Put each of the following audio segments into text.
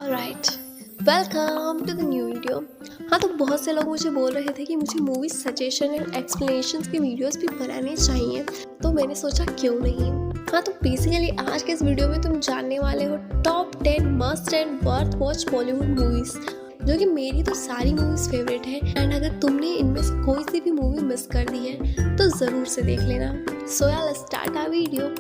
Alright, welcome to the new video. हाँ, तो बहुत से लोग मुझे बोल रहे थे कि मुझे मूवी सजेशन एंड एक्सप्लेनेशंस की वीडियोस भी बनाने चाहिए, तो मैंने सोचा क्यों नहीं। हाँ, तो बेसिकली आज के इस वीडियो में तुम जानने वाले हो top 10 must and worth watch Bollywood movies, जो कि मेरी तो सारी मूवीज फेवरेट है। एंड अगर तुमने इनमें से कोई सी भी मूवी मिस कर दी है तो ज़रूर से देख लेना। So let's start our video.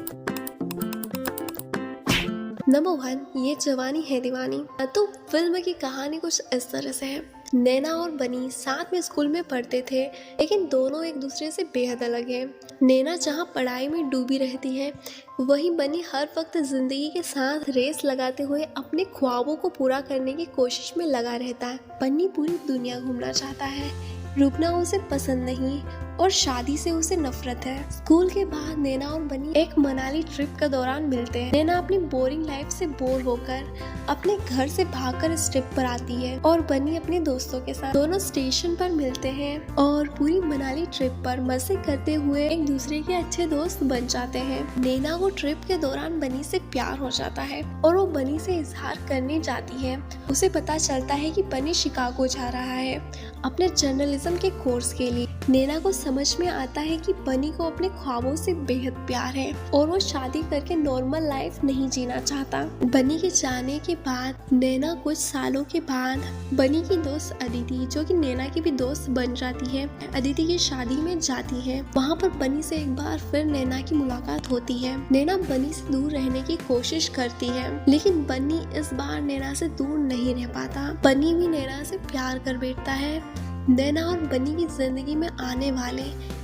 Number 1, ये जवानी है दीवानी। तो फिल्म की कहानी कुछ इस तरह से है। नैना और बनी साथ में स्कूल में पढ़ते थे, लेकिन दोनों एक दूसरे से बेहद अलग हैं। नैना जहाँ पढ़ाई में डूबी रहती है, वहीं बनी हर वक्त जिंदगी के साथ रेस लगाते हुए अपने ख्वाबों को पूरा करने की कोशिश में लगा रहता है। बनी पूरी दुनिया घूमना चाहता है, रुकना उसे पसंद नहीं और शादी से उसे नफरत है। स्कूल के बाद नैना और बनी एक मनाली ट्रिप के दौरान मिलते हैं। नैना अपनी बोरिंग लाइफ से बोर होकर अपने घर से भागकर इस ट्रिप पर आती है और बनी अपने दोस्तों के साथ। दोनों स्टेशन पर मिलते हैं और पूरी मनाली ट्रिप पर मजे करते हुए एक दूसरे के अच्छे दोस्त बन जाते हैं। नैना को ट्रिप के दौरान बनी से प्यार हो जाता है और वो बनी से इजहार करने जाती है। उसे पता चलता है कि बनी शिकागो जा रहा है अपने जर्नलिज्म के कोर्स के लिए। नैना को समझ में आता है कि बनी को अपने ख्वाबों से बेहद प्यार है और वो शादी करके नॉर्मल लाइफ नहीं जीना चाहता। बनी के जाने के बाद नैना कुछ सालों के बाद बनी की दोस्त अदिति, जो कि नैना की भी दोस्त बन जाती है, अदिति की शादी में जाती है। वहाँ पर बनी से एक बार फिर नैना की मुलाकात होती है। नैना बनी से दूर रहने की कोशिश करती है, लेकिन बनी इस बार नैना से दूर नहीं रह पाता। बनी भी नैना से प्यार कर बैठता है। नैना और बनी की जिंदगी में आने वाले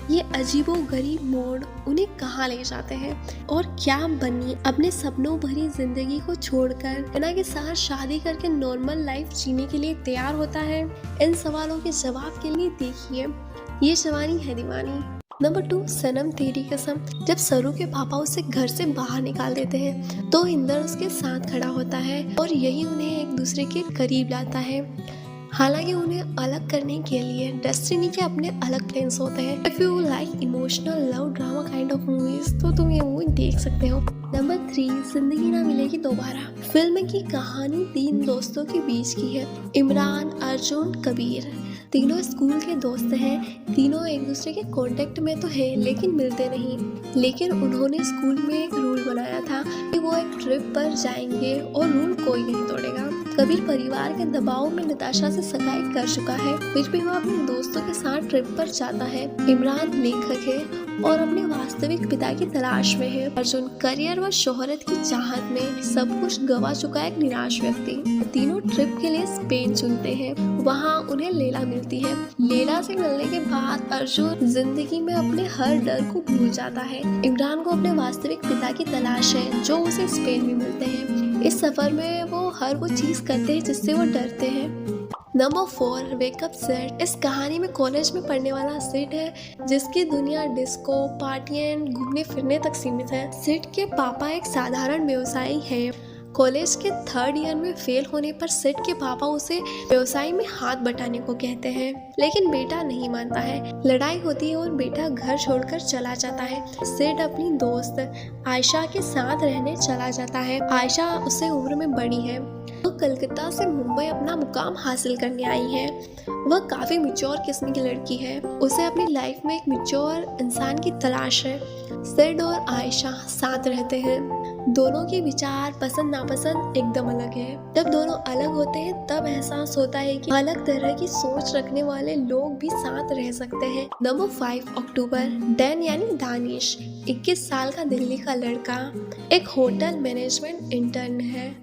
ये अजीबो गरीब मोड़ उन्हें कहाँ ले जाते हैं, और क्या बनी अपने सपनों भरी जिंदगी को छोड़कर नैना के साथ शादी करके नॉर्मल लाइफ जीने के लिए तैयार होता है? इन सवालों के जवाब के लिए देखिए ये जवानी है दीवानी। नंबर 2, सनम तेरी कसम। जब सरू के पापा उसे घर से बाहर निकाल देते हैं तो इंदर उसके साथ खड़ा होता है और यही उन्हें एक दूसरे के करीब लाता है। हालांकि उन्हें अलग करने के लिए डेस्टिनी के अपने अलग प्लान्स होते हैं। If you like emotional love drama kind of movies तो तुम ये मूवी देख सकते हो। नंबर 3, जिंदगी ना मिलेगी दोबारा। फिल्म की कहानी 3 दोस्तों के बीच की है, इमरान, अर्जुन, कबीर। तीनों स्कूल के दोस्त हैं। तीनों एक दूसरे के कांटेक्ट में तो है लेकिन मिलते नहीं। लेकिन उन्होंने स्कूल में एक रूल बनाया था कि वो एक ट्रिप पर जाएंगे और रूल कोई नहीं तोड़ेगा। कबीर परिवार के दबाव में नताशा से सगाई कर चुका है, फिर भी वो अपने दोस्तों के साथ ट्रिप पर जाता है। इमरान लेखक है और अपने वास्तविक पिता की तलाश में है। अर्जुन करियर व शोहरत की चाहत में सब कुछ गवा चुका एक निराश व्यक्ति। तीनों ट्रिप के लिए स्पेन चुनते हैं। वहाँ उन्हें लैला मिलती है। लैला से मिलने के बाद अर्जुन जिंदगी में अपने हर डर को भूल जाता है। इमरान को अपने वास्तविक पिता की तलाश है जो उसे स्पेन में मिलते हैं। इस सफर में वो हर वो चीज करते हैं जिससे वो डरते हैं। Number 4, wake up Sid. इस कहानी में कॉलेज में पढ़ने वाला सिड है जिसकी दुनिया डिस्को, पार्टियां, घूमने फिरने तक सीमित है। सिड के पापा एक साधारण व्यवसायी है। कॉलेज के 3rd ईयर में फेल होने पर सिड के पापा उसे व्यवसाय में हाथ बटाने को कहते हैं, लेकिन बेटा नहीं मानता है। लड़ाई होती है और बेटा घर छोड़कर चला जाता है। सिड अपनी दोस्त आयशा के साथ रहने चला जाता है। आयशा उससे उम्र में बड़ी है। वो कलकत्ता से मुंबई अपना मुकाम हासिल करने आई है। वह काफी मैच्योर किस्म की लड़की है। उसे अपनी लाइफ में एक मैच्योर इंसान की तलाश है। सिड और आयशा साथ रहते हैं। दोनों के विचार, पसंद नापसंद एकदम अलग है। जब दोनों अलग होते हैं तब एहसास होता है कि अलग तरह की सोच रखने वाले लोग भी साथ रह सकते हैं। नंबर 5, अक्टूबर। डैन यानी दानिश 21 साल का दिल्ली का लड़का एक होटल मैनेजमेंट इंटर्न है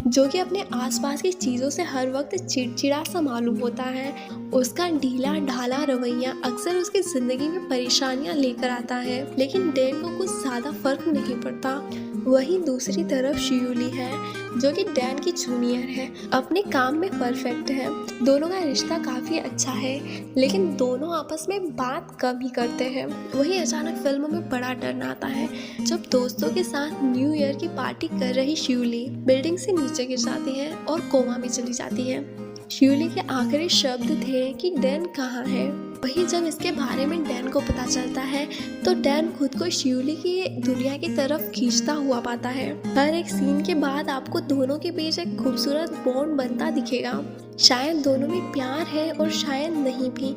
जो कि अपने आसपास की चीजों से हर वक्त चिड़चिड़ा सा मालूम होता है। उसका ढीला ढाला रवैया अक्सर उसकी जिंदगी में परेशानियां लेकर आता है, लेकिन डैन को कुछ ज्यादा फर्क नहीं पड़ता। वहीं दूसरी तरफ शियूली है जो कि डैन की जूनियर है, अपने काम में परफेक्ट है। दोनों का रिश्ता काफी अच्छा है लेकिन दोनों आपस में बात कम ही करते हैं। वहीं अचानक फिल्म में बड़ा टर्न आता है जब दोस्तों के साथ न्यू ईयर की पार्टी कर रही शियूली बिल्डिंग से नीचे गिर जाती है और कोमा में चली जाती है। शियूली के आखिरी शब्द थे कि डैन कहाँ है। वही जब इसके बारे में डैन को पता चलता है तो डैन खुद को शिवली की दुनिया की तरफ खींचता हुआ पाता है। हर एक सीन के बाद आपको दोनों के बीच एक खूबसूरत बॉन्ड बनता दिखेगा। शायद दोनों में प्यार है और शायद नहीं भी।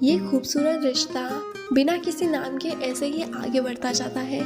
ये खूबसूरत रिश्ता बिना किसी नाम के ऐसे ही आगे बढ़ता जाता है।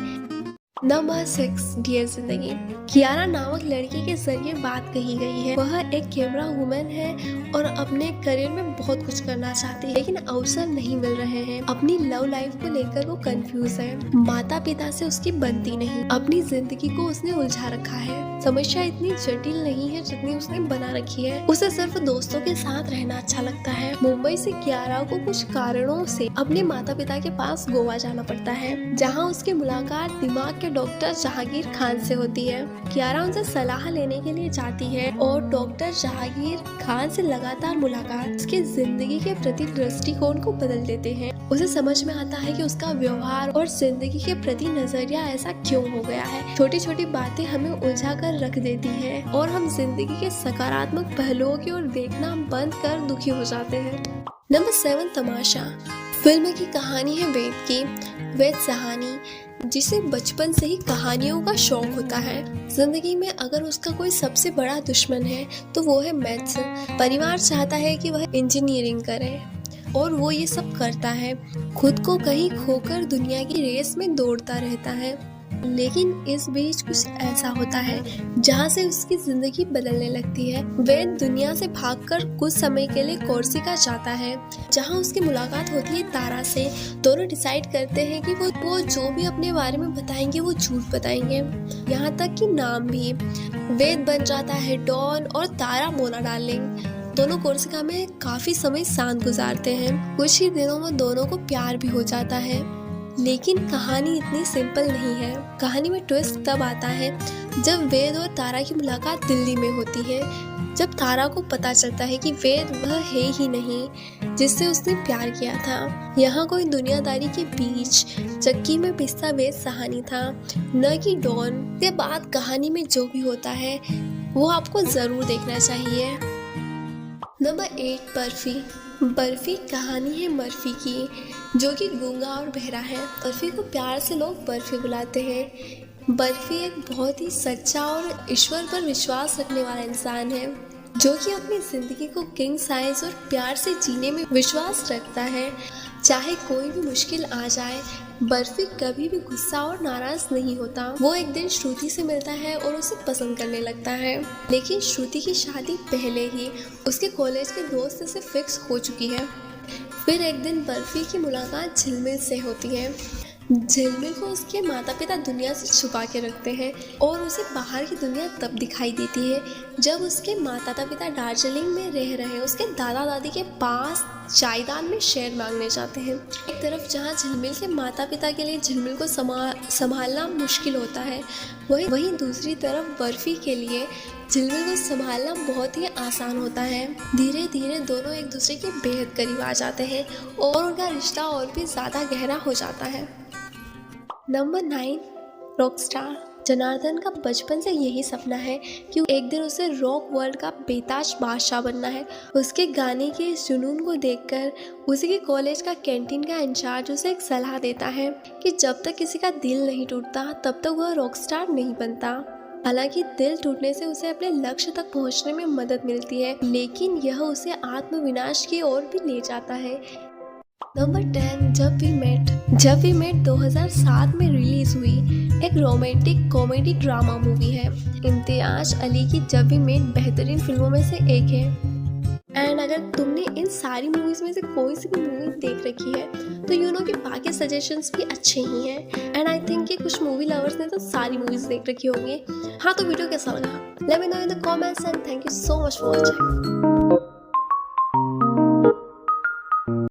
नंबर 6, डियर जिंदगी। कियारा नामक लड़की के जरिए बात कही गई है। वह एक कैमरा वुमन है और अपने करियर में बहुत कुछ करना चाहती है, लेकिन अवसर नहीं मिल रहे हैं। अपनी लव लाइफ को लेकर वो कंफ्यूज है। माता पिता से उसकी बनती नहीं। अपनी जिंदगी को उसने उलझा रखा है। समस्या इतनी जटिल नहीं है जितनी उसने बना रखी है। उसे सिर्फ दोस्तों के साथ रहना अच्छा लगता है। मुंबई से कियारा को कुछ कारणों से अपने माता पिता के पास गोवा जाना पड़ता है, जहाँ उसकी मुलाकात दिमाग के डॉक्टर जहांगीर खान से होती है। कियारा उनसे सलाह लेने के लिए जाती है और डॉक्टर जहांगीर खान से लगातार मुलाकात उसके जिंदगी के प्रति दृष्टिकोण को बदल देते हैं। उसे समझ में आता है कि उसका व्यवहार और जिंदगी के प्रति नजरिया ऐसा क्यों हो गया है। छोटी छोटी बातें हमें उलझा कर रख देती है और हम जिंदगी के सकारात्मक पहलुओं की ओर देखना बंद कर दुखी हो जाते हैं। नंबर 7, तमाशा। फिल्म की कहानी है वेद की। वेद सहानी, जिसे बचपन से ही कहानियों का शौक होता है। जिंदगी में अगर उसका कोई सबसे बड़ा दुश्मन है तो वो है मैथ्स। परिवार चाहता है कि वह इंजीनियरिंग करे और वो ये सब करता है। खुद को कहीं खोकर दुनिया की रेस में दौड़ता रहता है, लेकिन इस बीच कुछ ऐसा होता है जहाँ से उसकी जिंदगी बदलने लगती है। वेद दुनिया से भागकर कुछ समय के लिए कोर्सिका जाता है, जहाँ उसकी मुलाकात होती है तारा से। दोनों डिसाइड करते हैं कि वो जो भी अपने बारे में बताएंगे वो झूठ बताएंगे, यहाँ तक कि नाम भी। वेद बन जाता है डॉन और तारा मोना डार्लिंग। दोनों कोर्सिका में काफी समय साथ गुजारते हैं। कुछ ही दिनों में दोनों को प्यार भी हो जाता है। लेकिन कहानी इतनी सिंपल नहीं है। कहानी में ट्विस्ट तब आता है जब वेद और तारा की मुलाकात दिल्ली में होती है। जब तारा को पता चलता है कि वेद वह है ही नहीं जिससे उसने प्यार किया था। यहाँ कोई दुनियादारी के बीच चक्की में पिसता वेद सहानी था, न कि डॉन। के बाद कहानी में जो भी होता है वो आपको जरूर देखना चाहिए। नंबर 8, बर्फी। बर्फी कहानी है मर्फी की, जो कि गूंगा और बहरा है। बर्फी को प्यार से लोग बर्फी बुलाते हैं। बर्फी एक बहुत ही सच्चा और ईश्वर पर विश्वास रखने वाला इंसान है, जो कि अपनी जिंदगी को किंग साइज और प्यार से जीने में विश्वास रखता है। चाहे कोई भी मुश्किल आ जाए, बर्फी कभी भी गुस्सा और नाराज नहीं होता। वो एक दिन श्रुति से मिलता है और उसे पसंद करने लगता है, लेकिन श्रुति की शादी पहले ही उसके कॉलेज के दोस्त से फिक्स हो चुकी है। फिर एक दिन बर्फी की मुलाकात झिलमिल से होती है। झिलमिल को उसके माता पिता दुनिया से छुपा के रखते हैं और उसे बाहर की दुनिया तब दिखाई देती है जब उसके माता पिता दार्जिलिंग में रह रहे उसके दादा दादी के पास जायदाद में शेयर मांगने जाते हैं। एक तरफ जहाँ झिलमिल के माता पिता के लिए झिलमिल को संभालना मुश्किल होता है, वहीं दूसरी तरफ बर्फी के लिए झिलमिल को संभालना बहुत ही आसान होता है। धीरे धीरे दोनों एक दूसरे के बेहद करीब आ जाते हैं और उनका रिश्ता और भी ज़्यादा गहरा हो जाता है। Number 9, Rockstar. जनार्दन का बचपन से यही सपना है कि एक दिन उसे रॉक वर्ल्ड का बेताज बादशाह बनना है। उसके गाने के इस जुनून को देखकर उसी के कॉलेज का कैंटीन का इंचार्ज उसे एक सलाह देता है कि जब तक किसी का दिल नहीं टूटता तब तक वह रॉकस्टार नहीं बनता। हालांकि दिल टूटने से उसे अपने लक्ष्य तक पहुंचने में मदद मिलती है, लेकिन यह उसे आत्मविनाश की ओर भी ले जाता है। नंबर 10, जब वी मेट। जब वी मेट 2007 में रिलीज हुई एक रोमांटिक कॉमेडी ड्रामा मूवी है। इम्तियाज अली की जब वी मेट बेहतरीन फिल्मों में से एक है। एंड अगर तुमने इन सारी मूवीज में से कोई सी भी मूवी देख रखी है तो यू नो कि बाकी सजेशंस भी अच्छे ही हैं। एंड आई थिंक कि कुछ मूवी लवर्स ने तो सारी मूवीज देख रखी होंगी। हाँ, तो वीडियो कैसा लगा let me know in the comments and thank you so much for watching.